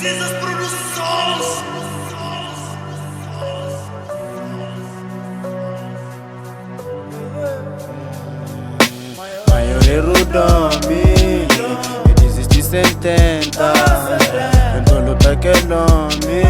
Princesas Produções. Maioreiro dorme e desiste sem tentar. Então luta que nome,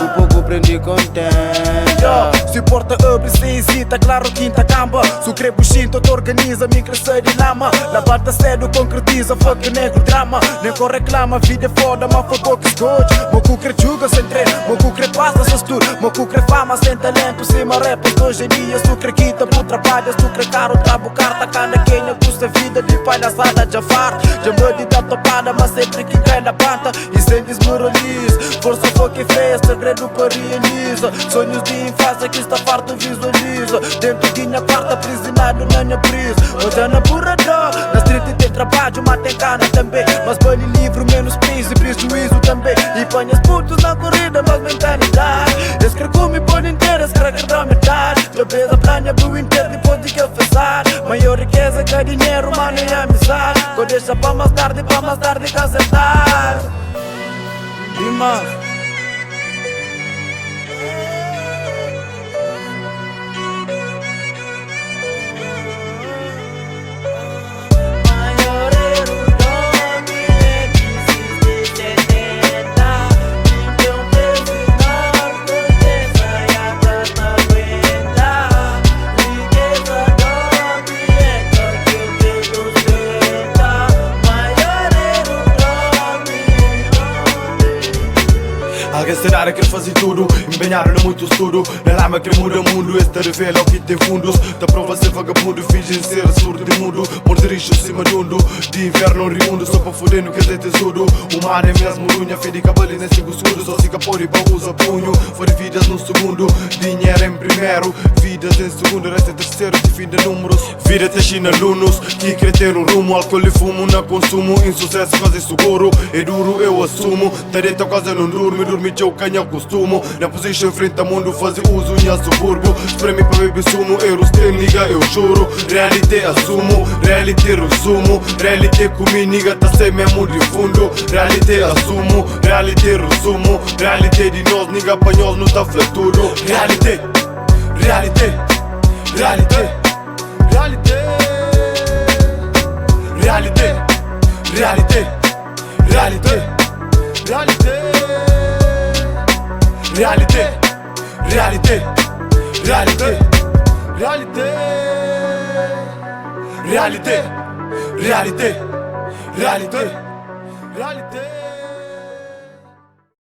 o pouco prendi contenta. Se porta abre, se hesita, claro quinta camba. Se o creio buchinto, te organiza, me crescer de lama. Labata cedo, concretiza, fuck negro drama. Nem com reclama, vida é foda, mas foi pouco esgote. Meu cu crê juga sem treino, meu cu crê passa sem estudo. Meu cu crê fama sem talento, cima rappers hoje em dia. Se tu crê quita, por trabalho, se tu crê caro, trabo carta. Cana quenha, custa vida de palhaçada, já farto. Já morde da topada, mas sempre que cai na panta. E sem desmoraliza, força foca e festa, segredo para realiza. Sonhos de infância que está farto visualiza. Dentro de minha quarta, aprisionado na minha prisa. Hoje é na burra dó, na street tem trabalho, mas tem cana também. Mas banho livre, menos peso e prejuízo também. E panhas putos na corrida, mas mentalidade. Esse que come põe inteiro, esse que dá metade. Já pesa planha pro inteiro, depois de que eu fezar. Maior riqueza que é dinheiro, mano, e amizade. Vou deixar para mais tarde que acertar. Demais. Alguém será que quer fazer tudo, empenharam muito estudo. Na lama que muda o mundo, este revela o que tem fundos. Da prova ser vagabundo, fingem ser surdo de mundo. Morderijos cima do mundo, de inverno oriundo. Só para foder no que é tesudo. O mar é mesmo runha, fim de cabelo nem 5 segundos. Só siga por e para usa punho. Fora vidas no segundo, dinheiro em primeiro. Vidas em segundo, resto em terceiro, de fim de números. Vida tem China alunos, que quer ter um rumo. Álcool e fumo, não consumo. Insucesso quase seguro, é duro eu assumo. Tareta quase não durmo, dormi eu canha costumo. Na posição frente ao mundo fazer uso em subúrbio. Espreme para beber sumo, euros tem liga eu juro. Reality assumo, reality resumo. Reality comigo niga tá sem mesmo de fundo. Reality assumo, reality resumo. Reality de nós, niga apanhos não tá flaturo. Reality, reality, reality, reality, reality, reality, reality, reality. Réalité, réalité, réalité, réalité, réalité, réalité, réalité, réalité.